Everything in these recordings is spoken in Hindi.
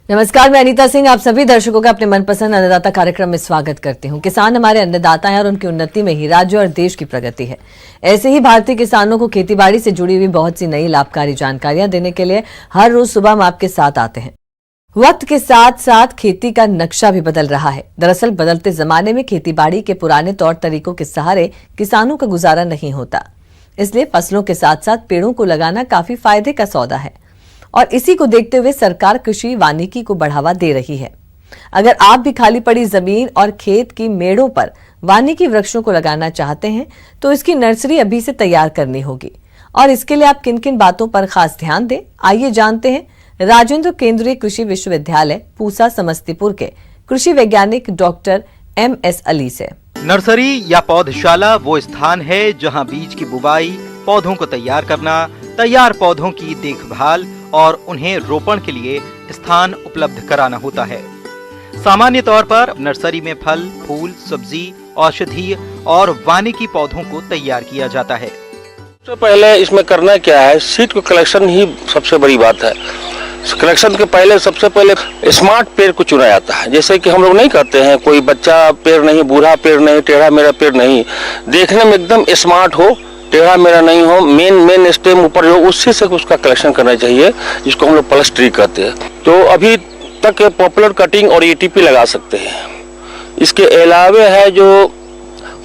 नमस्कार, मैं अनीता सिंह आप सभी दर्शकों का अपने मनपसंद अन्नदाता कार्यक्रम में स्वागत करती हूं। किसान हमारे अन्नदाता हैं और उनकी उन्नति में ही राज्य और देश की प्रगति है। ऐसे ही भारतीय किसानों को खेतीबाड़ी से जुड़ी हुई बहुत सी नई लाभकारी जानकारियां देने के लिए हर रोज सुबह हम आपके साथ आते हैं। वक्त के साथ साथ खेती का नक्शा भी बदल रहा है। दरअसल बदलते जमाने में खेतीबाड़ी के पुराने तौर तरीकों के सहारे किसानों का गुजारा नहीं होता, इसलिए फसलों के साथ साथ पेड़ों को लगाना काफी फायदे का सौदा है और इसी को देखते हुए सरकार कृषि वानिकी को बढ़ावा दे रही है। अगर आप भी खाली पड़ी जमीन और खेत की मेड़ों पर वानिकी वृक्षों को लगाना चाहते हैं तो इसकी नर्सरी अभी से तैयार करनी होगी। और इसके लिए आप किन किन बातों पर खास ध्यान दें, आइए जानते हैं राजेंद्र केंद्रीय कृषि विश्वविद्यालय पूसा समस्तीपुर के कृषि वैज्ञानिक डॉक्टर MS अली से। नर्सरी या पौधशाला वो स्थान है जहां बीज की बुवाई, पौधों को तैयार करना, तैयार पौधों की देखभाल और उन्हें रोपण के लिए स्थान उपलब्ध कराना होता है। सामान्य तौर पर नर्सरी में फल, फूल, सब्जी, औषधीय और वानिकी पौधों को तैयार किया जाता है। सबसे पहले इसमें करना क्या है, सीड को कलेक्शन ही सबसे बड़ी बात है। कलेक्शन के पहले सबसे पहले स्मार्ट पेड़ को चुना जाता है। जैसे कि हम लोग नहीं करते हैं, कोई बच्चा पेड़ नहीं, बूढ़ा पेड़ नहीं, टेढ़ा मेरा पेड़ नहीं, देखने में एकदम स्मार्ट हो, टेढ़ा मेरा नहीं हो, मेन स्टेम ऊपर जो उसी से उसका कलेक्शन करना चाहिए, जिसको हम लोग प्लस ट्री कहते हैं। तो अभी तक पॉपुलर कटिंग और ETP लगा सकते हैं। इसके अलावे है जो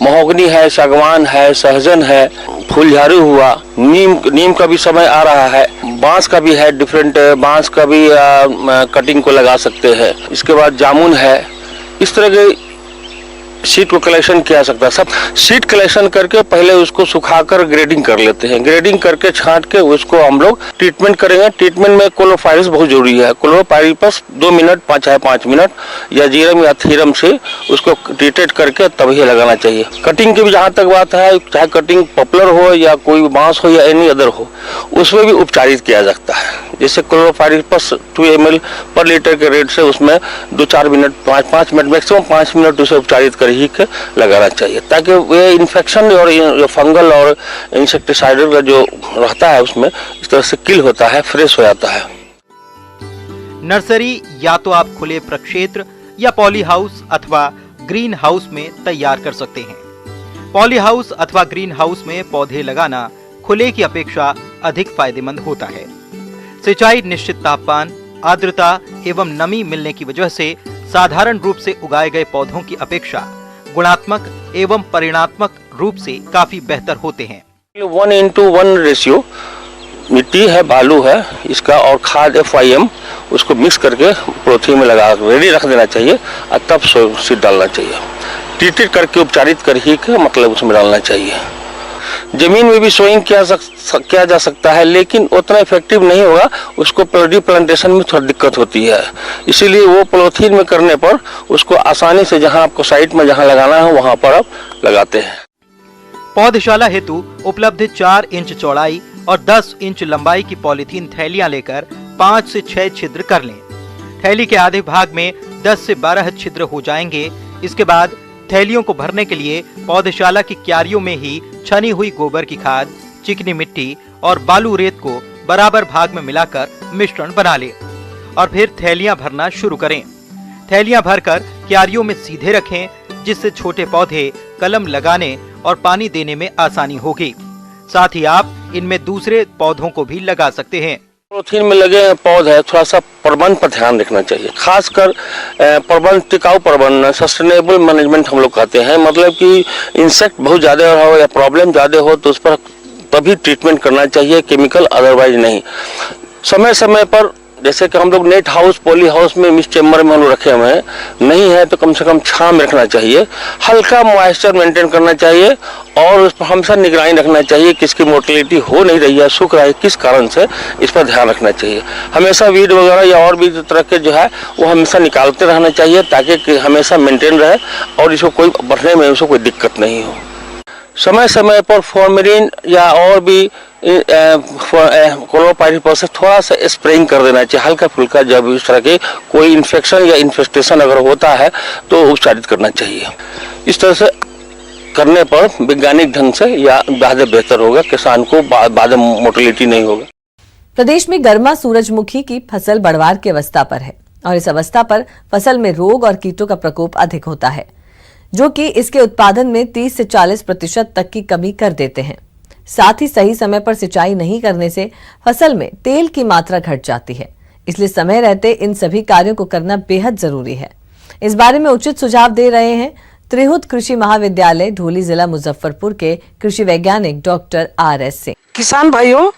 महोगनी है, सागवान है, सहजन है, फूलझारू हुआ, नीम का भी समय आ रहा है, बांस का भी है, डिफरेंट बांस का भी कटिंग को लगा सकते हैं। इसके बाद जामुन है। इस तरह के सीड को कलेक्शन किया सकता है। सब सीड कलेक्शन करके पहले उसको सुखाकर ग्रेडिंग कर लेते हैं। ग्रेडिंग करके छांट के उसको हम लोग ट्रीटमेंट करेंगे। ट्रीटमेंट में क्लोरोपाइरिस बहुत जरूरी है। क्लोरोपाइरिस 2 मिनट 5 मिनट या जीरम या थीरम से उसको ट्रीटेड करके तभी लगाना चाहिए। कटिंग की भी जहाँ तक बात है, चाहे कटिंग पॉपुलर हो या कोई बांस हो या एनी अदर हो, उसमें भी उपचारित किया जाता है। जैसे क्लोरोपाइरिस 2 ml पर लीटर के रेट से उसमें 2-4 मिनट 5 मिनट मैक्सिमम 5 मिनट उसे उपचारित कर ही के लगाना चाहिए, ताकि वे इन्फेक्शन और फंगल और इंसेक्टिसाइडल का जो रहता है उसमें इस तरह से किल होता है, फ्रेश हो जाता है। नर्सरी या तो आप खुले प्रक्षेत्र या पॉली हाउस अथवा ग्रीन हाउस में तैयार कर सकते हैं। पॉली हाउस अथवा ग्रीन हाउस में पौधे लगाना खुले की अपेक्षा अधिक फायदेमंद होता है। सिंचाई निश्चित तापमान, आर्द्रता एवं नमी मिलने की वजह से साधारण रूप से उगाए गए पौधों की अपेक्षा गुणात्मक एवं परिणात्मक रूप से काफी बेहतर होते हैं। 1:1 रेशियो मिट्टी है, बालू है इसका और खाद FIM उसको मिक्स करके पॉलीथीन में लगा रेडी रख देना चाहिए और तब सीड डालना चाहिए। ट्रीटेड करके उपचारित कर ही के मतलब उसमें डालना चाहिए। जमीन में भी सोइंग किया जा सकता है, लेकिन उतना इफेक्टिव नहीं होगा। उसको प्लांटेशन में थोड़ी दिक्कत होती है, इसीलिए वो पॉलीथीन में करने पर उसको आसानी से जहां आपको साइट में जहां लगाना है वहां पर आप लगाते हैं। पौधशाला हेतु उपलब्ध 4 इंच चौड़ाई और 10 इंच लंबाई की पॉलीथीन थैलियां लेकर 5 से 6 छिद्र कर लें। थैली के आधे भाग में 10 से 12 छिद्र हो जाएंगे। इसके बाद थैलियों को भरने के लिए पौधशाला की क्यारियों में ही छनी हुई गोबर की खाद, चिकनी मिट्टी और बालू रेत को बराबर भाग में मिलाकर मिश्रण बना लें और फिर थैलियां भरना शुरू करें। थैलियां भरकर क्यारियों में सीधे रखें, जिससे छोटे पौधे कलम लगाने और पानी देने में आसानी होगी। साथ ही आप इनमें दूसरे पौधों को भी लगा सकते हैं। पॉलीथीन में लगे पौधे थोड़ा सा प्रबंध पर ध्यान रखना चाहिए, खासकर प्रबंध, टिकाऊ प्रबंध, सस्टेनेबल मैनेजमेंट हम लोग कहते हैं। मतलब कि इंसेक्ट बहुत ज्यादा हो या प्रॉब्लम ज्यादा हो तो उस पर तभी ट्रीटमेंट करना चाहिए, केमिकल अदरवाइज नहीं। समय समय पर जैसे कि हम लोग नेट हाउस, पॉली हाउस में मिस चेम्बर में हम लोग रखे हुए हैं, नहीं है तो कम से कम छांव में रखना चाहिए। हल्का मॉइस्चर मेंटेन करना चाहिए और उस पर हमेशा निगरानी रखना चाहिए कि इसकी मोटिलिटी हो नहीं रही है, सूख रहा है, किस कारण से, इस पर ध्यान रखना चाहिए। हमेशा वीड वगैरह या और भी तरह के जो है वो हमेशा निकालते रहना चाहिए, ताकि हमेशा मेंटेन रहे और इसको कोई बढ़ने में उसको कोई दिक्कत नहीं हो। समय समय पर फॉर्मेलिन या और भी क्लोरोपाइरिस से थोड़ा सा स्प्रेइंग कर देना चाहिए, हल्का फुल्का। जब इस तरह के कोई इन्फेक्शन या इन्फेस्टेशन अगर होता है तो उपचारित करना चाहिए। इस तरह से करने पर वैज्ञानिक ढंग से या ज्यादा बेहतर होगा, किसान को बाद मोटिलिटी नहीं होगा। प्रदेश में गर्मा सूरजमुखी की फसल बढ़वार की अवस्था पर है। और इस अवस्था पर फसल में रोग और कीटों का प्रकोप अधिक होता है, जो कि इसके उत्पादन में 30 से 40% तक की कमी कर देते हैं। साथ ही सही समय पर सिंचाई नहीं करने से फसल में तेल की मात्रा घट जाती है। इसलिए समय रहते इन सभी कार्यों को करना बेहद जरूरी है। इस बारे में उचित सुझाव दे रहे हैं त्रिहुत कृषि महाविद्यालय ढोली जिला मुजफ्फरपुर के कृषि वैज्ञानिक डॉक्टर RS सिंह। किसान भाइयों,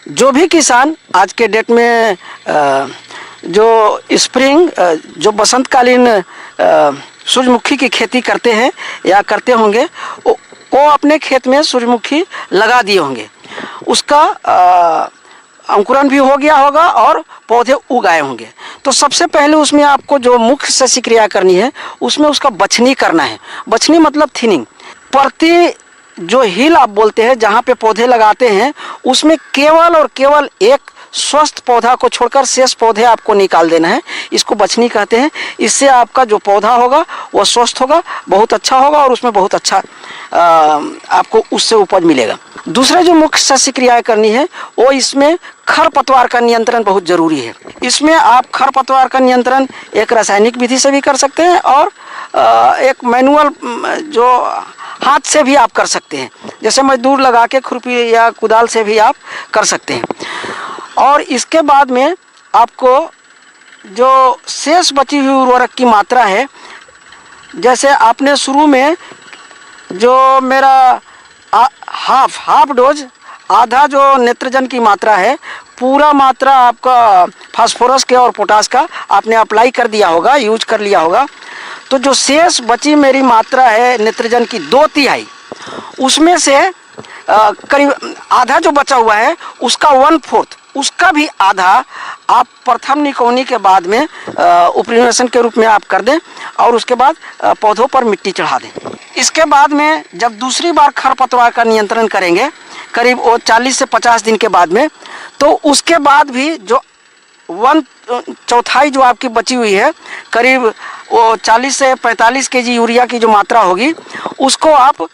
जो भी किसान आज के डेट में जो स्प्रिंग जो बसंतकालीन सूरजमुखी की खेती करते हैं या करते होंगे, वो अपने खेत में सूरजमुखी लगा दिए होंगे। उसका अंकुरन भी हो गया होगा और पौधे उगाए होंगे। तो सबसे पहले उसमें आपको जो मुख्य सस्य क्रिया करनी है, उसमें उसका बछनी करना है। बछनी मतलब थिनिंग। प्रति जो हिल आप बोलते हैं, जहाँ पे पौधे लगाते हैं, उसमें केवल और केवल एक स्वस्थ पौधा को छोड़कर शेष पौधे आपको निकाल देना है। इसको बछनी कहते हैं। इससे आपका जो पौधा होगा वो स्वस्थ होगा, बहुत अच्छा होगा और उसमें बहुत अच्छा आपको उससे उपज मिलेगा। दूसरा जो मुख्य सस्य क्रियाएं करनी है, वो इसमें खरपतवार का नियंत्रण बहुत जरूरी है। इसमें आप खरपतवार का नियंत्रण एक रासायनिक विधि से भी कर सकते हैं और एक मैनुअल जो हाथ से भी आप कर सकते हैं, जैसे मजदूर लगा के खुरपी या कुदाल से भी आप कर सकते हैं। और इसके बाद में आपको जो शेष बची हुई उर्वरक की मात्रा है, जैसे आपने शुरू में जो मेरा हाफ डोज, आधा जो नेत्रजन की मात्रा है, पूरा मात्रा आपका फास्फोरस के और पोटास का आपने अप्लाई कर दिया होगा, यूज कर लिया होगा। तो जो शेष बची मेरी मात्रा है नेत्रजन की 2/3, उसमें से करीब आधा जो बचा हुआ है उसका 1/4, उसका भी आधा आप प्रथम निकौनी के बाद में उपरिवेशन के रूप में आप कर दें और उसके बाद पौधों पर मिट्टी चढ़ा दें। इसके बाद में जब दूसरी बार खरपतवार का नियंत्रण करेंगे, करीब वो 40 से 50 दिन के बाद में, तो उसके बाद भी जो 1/4 जो आपकी बची हुई है, करीब वो 40 से 45 kg यूरिया की जो मात्रा होगी, उसको आप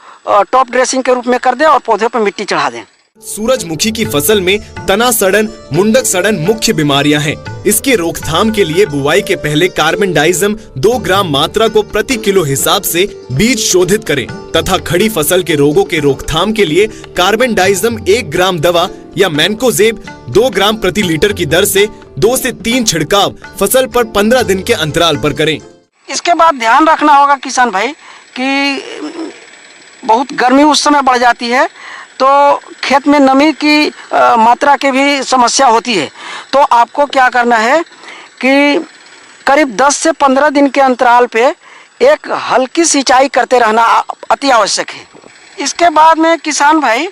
टॉप ड्रेसिंग के रूप में कर दें और पौधे पर मिट्टी चढ़ा दें। सूरजमुखी की फसल में तना सड़न, मुंडक सड़न मुख्य बीमारियां हैं। इसके रोकथाम के लिए बुआई के पहले कार्बनडाइजम 2 ग्राम मात्रा को प्रति किलो हिसाब से बीज शोधित करें तथा खड़ी फसल के रोगों के रोकथाम के लिए कार्बनडाइजम 1 ग्राम दवा या मैनकोजेब 2 ग्राम प्रति लीटर की दर से 2 से 3 छिड़काव फसल पर 15 दिन के अंतराल पर करें। इसके बाद ध्यान रखना होगा किसान भाई कि बहुत गर्मी उस समय बढ़ जाती है, तो खेत में नमी की मात्रा की भी समस्या होती है। तो आपको क्या करना है कि करीब 10 से 15 दिन के अंतराल पे एक हल्की सिंचाई करते रहना अति आवश्यक है। इसके बाद में किसान भाई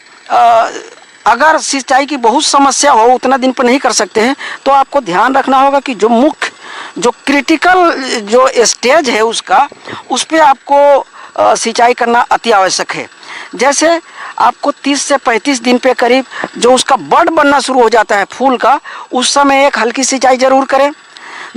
अगर सिंचाई की बहुत समस्या हो, उतना दिन पर नहीं कर सकते हैं, तो आपको ध्यान रखना होगा कि जो मुख्य जो क्रिटिकल जो स्टेज है उसका, उस पर आपको सिंचाई करना अति आवश्यक है। जैसे आपको 30 से 35 दिन पे करीब जो उसका बड बनना शुरू हो जाता है फूल का, उस समय एक हल्की सिंचाई जरूर करें।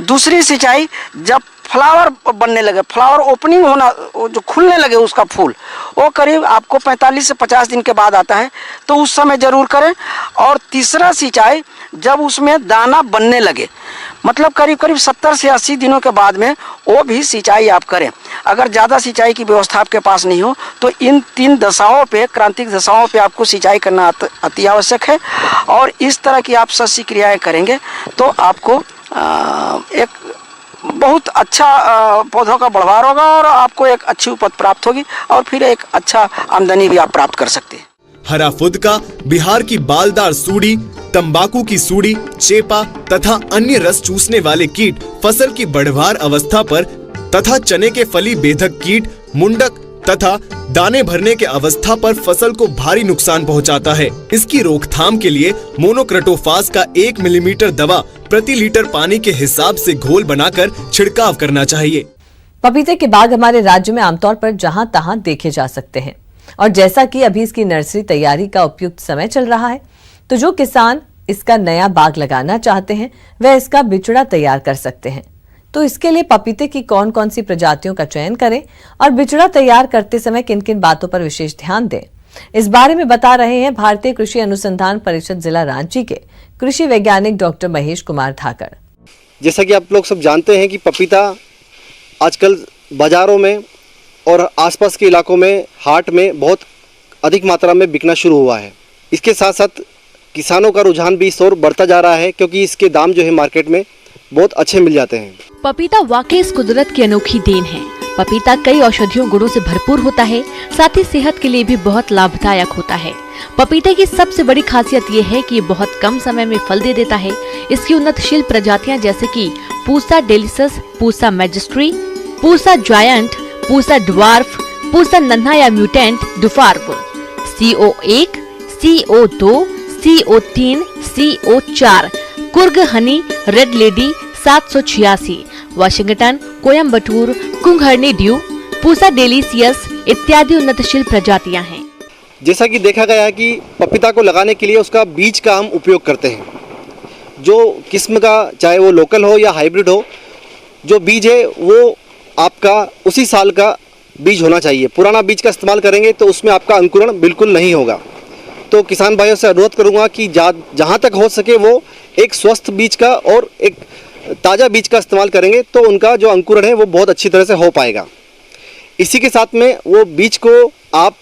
दूसरी सिंचाई जब फ्लावर बनने लगे, फ्लावर ओपनिंग होना, जो खुलने लगे उसका फूल, वो करीब आपको 45 से 50 दिन के बाद आता है, तो उस समय जरूर करें। और तीसरा सिंचाई जब उसमें दाना बनने लगे, मतलब करीब करीब 70 से 80 दिनों के बाद में वो भी सिंचाई आप करें। अगर ज़्यादा सिंचाई की व्यवस्था आपके पास नहीं हो तो इन 3 दशाओं पे, क्रांतिक दशाओं पे आपको सिंचाई करना अति आवश्यक है। और इस तरह की आप सस्य क्रियाएँ करेंगे तो आपको एक बहुत अच्छा पौधों का बढ़वार होगा और आपको एक अच्छी उपज प्राप्त होगी और फिर एक अच्छा आमदनी भी आप प्राप्त कर सकते हैं। हरा फुदका, बिहार की बालदार सूड़ी, तंबाकू की सूड़ी, चेपा तथा अन्य रस चूसने वाले कीट फसल की बढ़वार अवस्था पर तथा चने के फली बेधक कीट, मुंडक तथा दाने भरने के अवस्था पर फसल को भारी नुकसान पहुंचाता है। इसकी रोकथाम के लिए मोनोक्रोटोफास का 1 मिलीमीटर दवा प्रति लीटर पानी के हिसाब से घोल बनाकर छिड़काव करना चाहिए। पपीते के बाग हमारे राज्य में आमतौर पर जहां तहां देखे जा सकते हैं और जैसा कि अभी इसकी नर्सरी तैयारी का उपयुक्त समय चल रहा है, तो जो किसान इसका नया बाग लगाना चाहते हैं वह इसका बिचड़ा तैयार कर सकते हैं। तो इसके लिए पपीते की कौन कौन सी प्रजातियों का चयन करें और बिचड़ा तैयार करते समय किन किन बातों पर विशेष ध्यान दें, इस बारे में बता रहे हैं भारतीय कृषि अनुसंधान परिषद जिला रांची के कृषि वैज्ञानिक डॉक्टर महेश कुमार धाकड़। जैसा कि आप लोग सब जानते हैं कि पपीता आजकल बाज़ारों में और आसपास के इलाकों में हाट में बहुत अधिक मात्रा में बिकना शुरू हुआ है। इसके साथ साथ किसानों का रुझान भी इस ओर बढ़ता जा रहा है, क्योंकि इसके दाम जो है मार्केट में बहुत अच्छे मिल जाते हैं। पपीता वाकई इस कुदरत की अनोखी देन है। पपीता कई औषधियों गुणों से भरपूर होता है, साथ ही सेहत के लिए भी बहुत लाभदायक होता है। पपीते की सबसे बड़ी खासियत ये है कि ये बहुत कम समय में फल दे देता है। इसकी उन्नतशील प्रजातियां जैसे कि Pusa delicious, Pusa majesty, Pusa giant, Pusa dwarf, Pusa नन्हा या mutant dwarf, CO1, CO2, CO3, CO4, Coorg honey, red lady 786, Washington, Coimbatore, कुंगहर्नी ड्यू, पूसा डेलिसियस इत्यादि उन्नतशील प्रजातियां हैं। जैसा कि देखा गया है कि पपीता को लगाने के लिए उसका बीज का हम उपयोग करते हैं। जो किस्म का, चाहे वो लोकल हो या हाइब्रिड हो, जो बीज है वो आपका उसी साल का बीज होना चाहिए। पुराना बीज का इस्तेमाल करेंगे तो उसमें आपका अंकुरण बिल्कुल नहीं होगा। तो किसान भाइयों से अनुरोध करूंगा कि जहाँ तक हो सके वो एक स्वस्थ बीज का और एक ताज़ा बीज का इस्तेमाल करेंगे तो उनका जो अंकुरण है वो बहुत अच्छी तरह से हो पाएगा। इसी के साथ में वो बीज को आप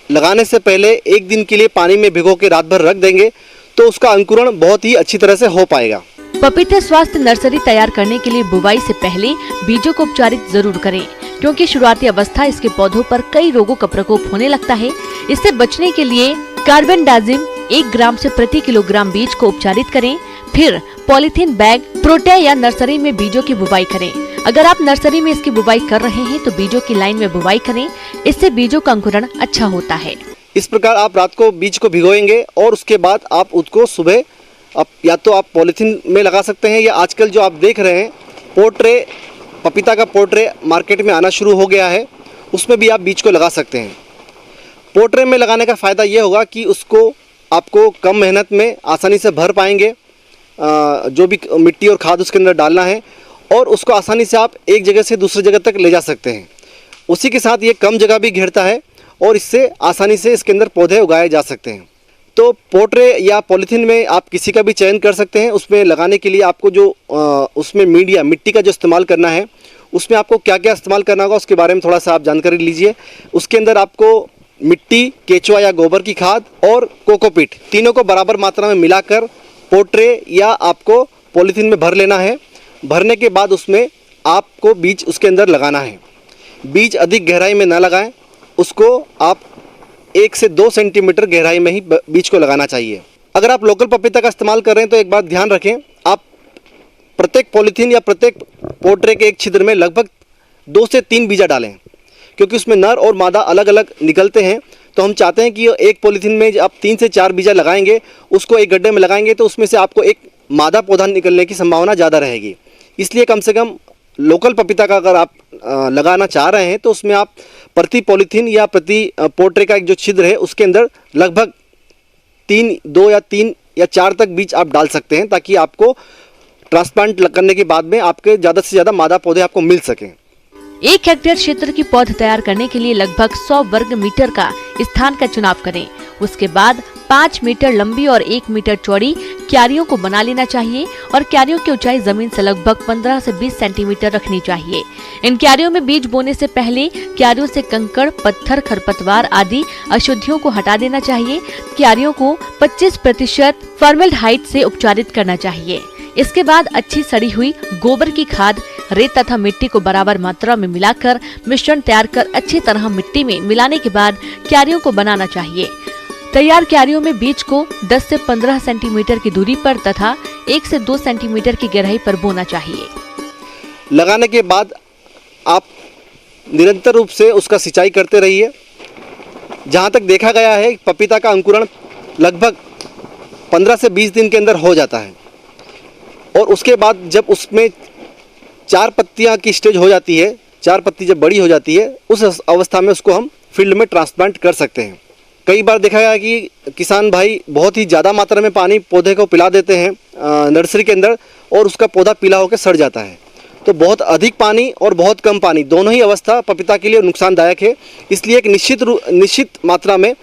लगाने से पहले एक दिन के लिए पानी में भिगो के रात भर रख देंगे तो उसका अंकुरण बहुत ही अच्छी तरह से हो पाएगा। पपीते स्वास्थ्य नर्सरी तैयार करने के लिए बुवाई से पहले बीजों को उपचारित जरूर करें, क्योंकि शुरुआती अवस्था इसके पौधों पर कई रोगों का प्रकोप होने लगता है। इससे बचने के लिए कार्बेंडाजिम 1 ग्राम से प्रति किलोग्राम बीज को उपचारित करें। फिर पॉलीथीन बैग, प्रोटे या नर्सरी में बीजों की बुवाई करें। अगर आप नर्सरी में इसकी बुवाई कर रहे हैं तो बीजों की लाइन में बुवाई करें, इससे बीजों का अंकुरण अच्छा होता है। इस प्रकार आप रात को बीज को भिगोएंगे और उसके बाद आप उसको सुबह या तो आप पॉलीथीन में लगा सकते हैं, या आजकल जो आप देख रहे हैं पोर्ट्रे, पपीता का पोर्ट्रे मार्केट में आना शुरू हो गया है, उसमें भी आप बीज को लगा सकते हैं। पोर्ट्रे में लगाने का फ़ायदा ये होगा कि उसको आपको कम मेहनत में आसानी से भर पाएंगे, जो भी मिट्टी और खाद उसके अंदर डालना है, और उसको आसानी से आप एक जगह से दूसरी जगह तक ले जा सकते हैं। उसी के साथ ये कम जगह भी घेरता है और इससे आसानी से इसके अंदर पौधे उगाए जा सकते हैं। तो पोर्ट्रे या पॉलीथीन में आप किसी का भी चयन कर सकते हैं। उसमें लगाने के लिए आपको जो उसमें मीडिया, मिट्टी का जो इस्तेमाल करना है, उसमें आपको क्या क्या इस्तेमाल करना होगा उसके बारे में थोड़ा सा आप जानकारी लीजिए। उसके अंदर आपको मिट्टी, केचुआ या गोबर की खाद और कोकोपीट, तीनों को बराबर मात्रा में मिलाकर पोर्ट्रे या आपको पॉलीथीन में भर लेना है। भरने के बाद उसमें आपको बीज उसके अंदर लगाना है। बीज अधिक गहराई में ना लगाएं, उसको आप 1 से 2 सेंटीमीटर गहराई में ही बीज को लगाना चाहिए। अगर आप लोकल पपीता का इस्तेमाल कर रहे हैं तो एक बात ध्यान रखें, आप प्रत्येक पॉलीथीन या प्रत्येक पोर्ट्रे के एक छिद्र में लगभग 2 से 3 बीजा डालें, क्योंकि उसमें नर और मादा अलग अलग निकलते हैं। तो हम चाहते हैं कि एक पॉलीथीन में आप 3 से 4 बीजा लगाएंगे, उसको एक गड्ढे में लगाएंगे तो उसमें से आपको एक मादा पौधा निकलने की संभावना ज़्यादा रहेगी। इसलिए कम से कम लोकल पपीता का अगर आप लगाना चाह रहे हैं तो उसमें आप प्रति पॉलीथीन या प्रति पोर्ट्रे का एक जो छिद्र है उसके अंदर लगभग 2 या 3 या 4 तक बीज आप डाल सकते हैं, ताकि आपको ट्रांसप्लांट करने के बाद में आपके ज़्यादा से ज़्यादा मादा पौधे आपको मिल सकें। 1 हेक्टेयर क्षेत्र की पौध तैयार करने के लिए लगभग 100 वर्ग मीटर का स्थान का चुनाव करें। उसके बाद 5 मीटर लंबी और 1 मीटर चौड़ी क्यारियों को बना लेना चाहिए और क्यारियों की ऊंचाई जमीन से लगभग 15 से 20 सेंटीमीटर रखनी चाहिए। इन क्यारियों में बीज बोने से पहले क्यारियों से कंकड़, पत्थर, खरपतवार आदि अशुद्धियों को हटा देना चाहिए। क्यारियों को 25% फॉर्मेल्डिहाइड से उपचारित करना चाहिए। इसके बाद अच्छी सड़ी हुई गोबर की खाद, रेत तथा मिट्टी को बराबर मात्रा में मिलाकर मिश्रण तैयार कर अच्छी तरह मिट्टी में मिलाने के बाद क्यारियों को बनाना चाहिए। तैयार क्यारियों में बीज को 10 से 15 सेंटीमीटर की दूरी पर तथा 1 से 2 सेंटीमीटर की गहराई पर बोना चाहिए। लगाने के बाद आप निरंतर रूप से उसका सिंचाई करते रहिए। जहाँ तक देखा गया है पपीता का अंकुरण लगभग 15 से 20 दिन के अंदर हो जाता है, और उसके बाद जब उसमें 4 पत्तियाँ की स्टेज हो जाती है, 4 पत्ती जब बड़ी हो जाती है, उस अवस्था में उसको हम फील्ड में ट्रांसप्लांट कर सकते हैं। कई बार देखा गया कि किसान भाई बहुत ही ज़्यादा मात्रा में पानी पौधे को पिला देते हैं नर्सरी के अंदर, और उसका पौधा पीला होकर सड़ जाता है। तो बहुत अधिक पानी और बहुत कम पानी दोनों ही अवस्था पपीता के लिए नुकसानदायक है। इसलिए एक निश्चित मात्रा में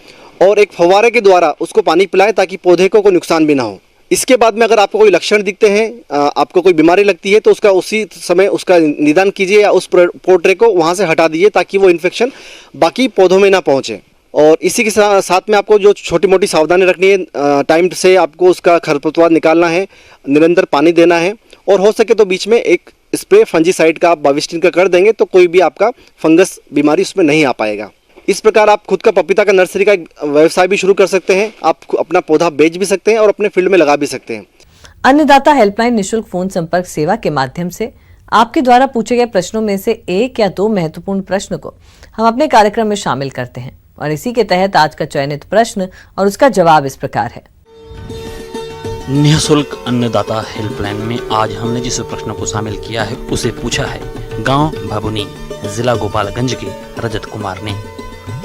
और एक फव्वारे के द्वारा उसको पानी पिलाएं, ताकि पौधे को कोई नुकसान भी ना हो। इसके बाद में अगर आपको कोई लक्षण दिखते हैं, आपको कोई बीमारी लगती है, तो उसका उसी समय उसका निदान कीजिए या उस पोर्ट्रे को वहाँ से हटा दीजिए ताकि वो इन्फेक्शन बाकी पौधों में ना पहुँचे। और इसी के साथ में आपको जो छोटी मोटी सावधानी रखनी है, टाइम से आपको उसका खरपतवार निकालना है, निरंतर पानी देना है, और हो सके तो बीच में एक स्प्रे फंजीसाइड का आप बाविस्टिन का कर देंगे तो कोई भी आपका फंगस बीमारी उसमें नहीं आ पाएगा। इस प्रकार आप खुद का पपीता का नर्सरी का व्यवसाय भी शुरू कर सकते हैं। आप अपना पौधा बेच भी सकते हैं और अपने फील्ड में लगा भी सकते हैं। अन्नदाता हेल्पलाइन निशुल्क फोन संपर्क सेवा के माध्यम से आपके द्वारा पूछे गए प्रश्नों में से 1 या 2 महत्वपूर्ण प्रश्न को हम अपने कार्यक्रम में शामिल करते हैं, और इसी के तहत आज का चयनित प्रश्न और उसका जवाब इस प्रकार है। निःशुल्क अन्नदाता हेल्पलाइन में आज हमने जिस प्रश्न को शामिल किया है उसे पूछा है गांव भबुनी, जिला गोपालगंज के रजत कुमार ने।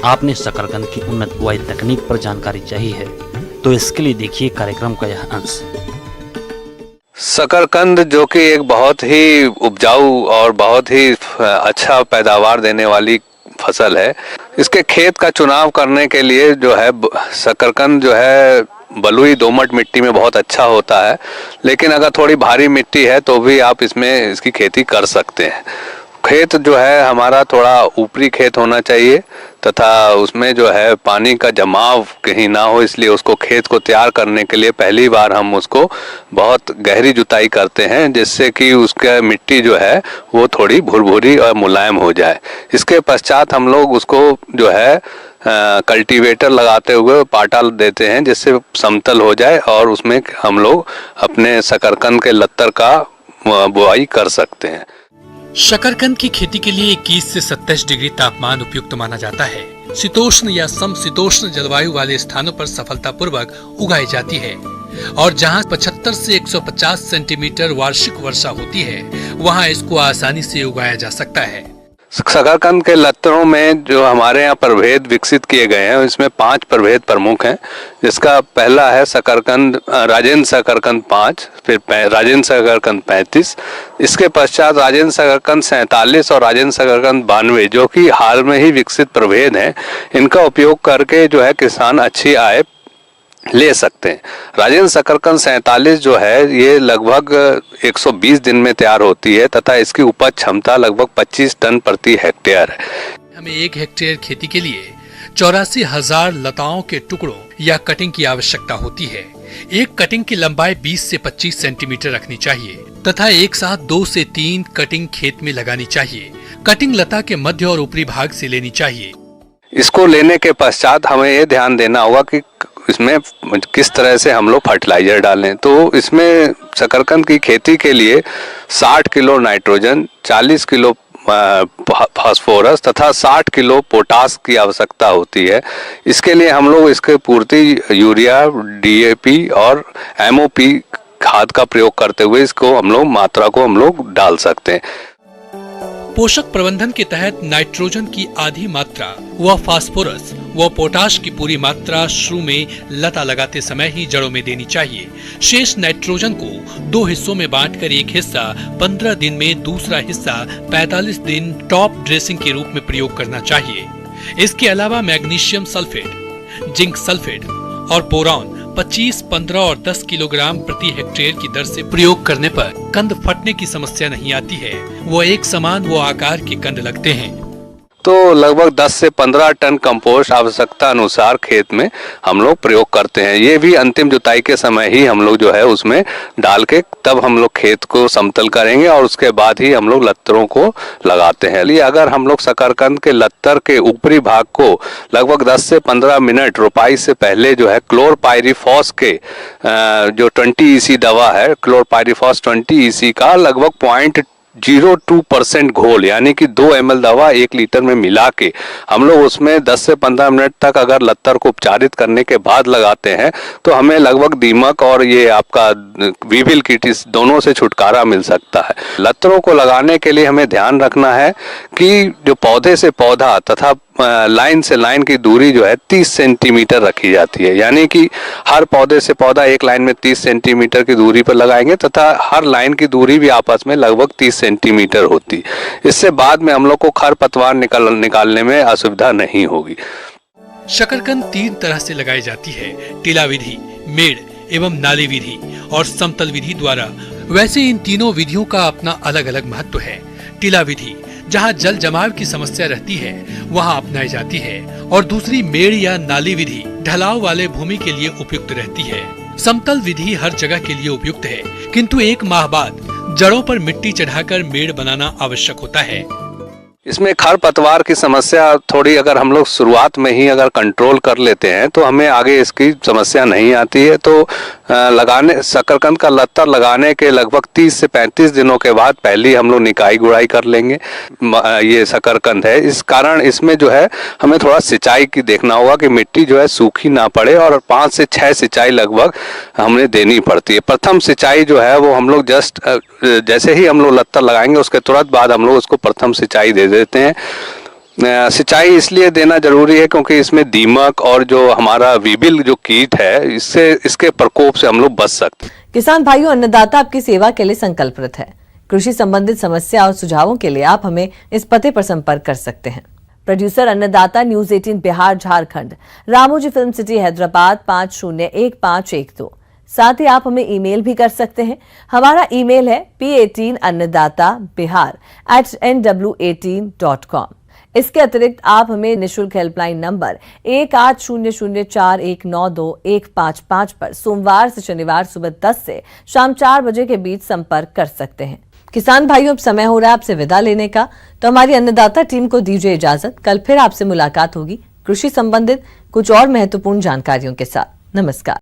आपने शकरकंद की उन्नत बुआई तकनीक पर जानकारी चाहिए है, तो इसके लिए देखिए कार्यक्रम का यह अंश। शकरकंद जो कि एक बहुत ही उपजाऊ और बहुत ही अच्छा पैदावार देने वाली फसल है, इसके खेत का चुनाव करने के लिए जो है शकरकंद जो है बलुई दोमट मिट्टी में बहुत अच्छा होता है, लेकिन अगर थोड़ी भारी मिट्टी है तो भी आप इसमें इसकी खेती कर सकते हैं। खेत जो है हमारा थोड़ा ऊपरी खेत होना चाहिए तथा उसमें जो है पानी का जमाव कहीं ना हो, इसलिए उसको खेत को तैयार करने के लिए पहली बार हम उसको बहुत गहरी जुताई करते हैं, जिससे कि उसका मिट्टी जो है वो थोड़ी भुरभुरी और मुलायम हो जाए। इसके पश्चात हम लोग उसको जो है कल्टीवेटर लगाते हुए पाटा देते हैं, जिससे समतल हो जाए और उसमें हम लोग अपने शकरकंद के लत्तर का बुआई कर सकते हैं। शकरकंद की खेती के लिए 21 से 27 डिग्री तापमान उपयुक्त माना जाता है। शीतोष्ण या समशीतोष्ण जलवायु वाले स्थानों पर सफलतापूर्वक उगाई जाती है, और जहां 75 से 150 सेंटीमीटर वार्षिक वर्षा होती है वहां इसको आसानी से उगाया जा सकता है। शकरकंद के लत्तरों में जो हमारे यहाँ प्रभेद विकसित किए गए हैं, इसमें 5 प्रभेद प्रमुख हैं, जिसका पहला है शकरकंद राजेंद्र शकरकंद 5, फिर राजेंद्र शकरकंद 35, इसके पश्चात राजेंद्र शकरकंद 47 और राजेंद्र शकरकंद 92, जो कि हाल में ही विकसित प्रभेद हैं। इनका उपयोग करके जो है किसान अच्छी आय ले सकते हैं। राजेंद्र शकरकंद 47 जो है ये लगभग 120 दिन में तैयार होती है तथा इसकी उपज क्षमता लगभग 25 टन प्रति हेक्टेयर है। हमें 1 हेक्टेयर खेती के लिए 84,000 लताओं के टुकड़ों या कटिंग की आवश्यकता होती है। एक कटिंग की लंबाई 20 से 25 सेंटीमीटर रखनी चाहिए तथा एक साथ 2 से 3 कटिंग खेत में लगानी चाहिए। कटिंग लता के मध्य और ऊपरी भाग से लेनी चाहिए। इसको लेने के पश्चात हमें ये ध्यान देना होगा कि इसमें किस तरह से हम लोग फर्टिलाइजर डालें। तो इसमें शकरकंद की खेती के लिए 60 किलो नाइट्रोजन, 40 किलो फास्फोरस तथा 60 किलो पोटास की आवश्यकता होती है। इसके लिए हम लोग इसके पूर्ति यूरिया, DAP और MOP खाद का प्रयोग करते हुए इसको हम लोग मात्रा को हम लोग डाल सकते हैं। पोषक प्रबंधन के तहत नाइट्रोजन की आधी मात्रा व फास्फोरस व पोटाश की पूरी मात्रा शुरू में लता लगाते समय ही जड़ों में देनी चाहिए। शेष नाइट्रोजन को 2 हिस्सों में बांटकर एक हिस्सा 15 दिन में, दूसरा हिस्सा 45 दिन टॉप ड्रेसिंग के रूप में प्रयोग करना चाहिए। इसके अलावा मैग्नीशियम सल्फेट, जिंक सल्फेट और बोरॉन 25, 15 और 10 किलोग्राम प्रति हेक्टेयर की दर से प्रयोग करने पर कंद फटने की समस्या नहीं आती है। वो एक समान वो आकार के कंद लगते हैं। तो लगभग 10 से 15 टन कंपोस्ट आवश्यकता अनुसार खेत में हम लोग प्रयोग करते हैं। ये भी अंतिम जुताई के समय ही हम लोग जो है उसमें डाल के तब हम लोग खेत को समतल करेंगे और उसके बाद ही हम लोग लत्तरों को लगाते हैं। लिए अगर हम लोग शकरकंद के लत्तर के ऊपरी भाग को लगभग 10 से 15 मिनट रोपाई से पहले जो है क्लोरपाइरिफॉस के जो 20 EC दवा है, क्लोरपाइरिफॉस 20 EC का लगभग 0.02% घोल यानी कि 2 ml दवा 1 लीटर में मिला के हम लोग उसमें 10 से 15 मिनट तक अगर लत्तर को उपचारित करने के बाद लगाते हैं तो हमें लगभग दीमक और ये आपका वीविल कीट दोनों से छुटकारा मिल सकता है। लत्तरों को लगाने के लिए हमें ध्यान रखना है कि जो पौधे से पौधा तथा लाइन से लाइन की दूरी जो है 30 सेंटीमीटर रखी जाती है, यानी कि हर पौधे से पौधा एक लाइन में 30 सेंटीमीटर की दूरी पर लगाएंगे तथा हर लाइन की दूरी भी आपस में लगभग 30 सेंटीमीटर होती। इससे बाद में हम लोग को खरपतवार निकालने में असुविधा नहीं होगी। शकरकंद 3 तरह से लगाई जाती है, टीला विधि, मेड़ एवं नाली विधि। और समतल विधि द्वारा। वैसे इन तीनों विधियों का अपना अलग अलग महत्व है। टीला विधि जहां जल जमाव की समस्या रहती है वहां अपनाई जाती है, और दूसरी मेड़ या नाली विधि ढलाव वाले भूमि के लिए उपयुक्त रहती है। समतल विधि हर जगह के लिए उपयुक्त है, किंतु 1 माह बाद जड़ों पर मिट्टी चढ़ाकर मेड़ बनाना आवश्यक होता है। इसमें खरपतवार की समस्या थोड़ी अगर हम लोग शुरुआत में ही अगर कंट्रोल कर लेते हैं तो हमें आगे इसकी समस्या नहीं आती है। तो शकरकंद का लत्ता लगाने के लगभग 30 से 35 दिनों के बाद पहली हम लोग निकाई गुड़ाई कर लेंगे। ये शकरकंद है, इस कारण इसमें जो है हमें थोड़ा सिंचाई की देखना होगा कि मिट्टी जो है सूखी ना पड़े, और 5 से 6 सिंचाई लगभग हमें देनी पड़ती है। प्रथम सिंचाई जो है वो हम लोग जैसे ही हम लोग लत्ता लगाएंगे उसके तुरंत बाद हम लोग उसको प्रथम सिंचाई दे देते हैं। सिंचाई इसलिए देना जरूरी है क्योंकि इसमें दीमक और जो हमारा वीबिल जो कीट है इसके प्रकोप से हम लोग बच सकते हैं। किसान भाइयों, अन्नदाता आपकी सेवा के लिए संकल्पित है। कृषि संबंधित समस्या और सुझावों के लिए आप हमें इस पते पर संपर्क कर सकते हैं। प्रोड्यूसर अन्नदाता, news 18 Bihar Jharkhand, Ramoji film city Hyderabad 501512। साथ ही आप हमें ईमेल भी कर सकते हैं। हमारा ईमेल है p18annadatabihar@nw18.com। इसके अतिरिक्त आप हमें निःशुल्क हेल्पलाइन नंबर 180041921555 पर सोमवार से शनिवार सुबह 10 से शाम 4 बजे के बीच संपर्क कर सकते हैं। किसान भाइयों, अब समय हो रहा है आपसे विदा लेने का, तो हमारी अन्नदाता टीम को दीजिए इजाजत। कल फिर आपसे मुलाकात होगी कृषि संबंधित कुछ और महत्वपूर्ण जानकारियों के साथ। नमस्कार।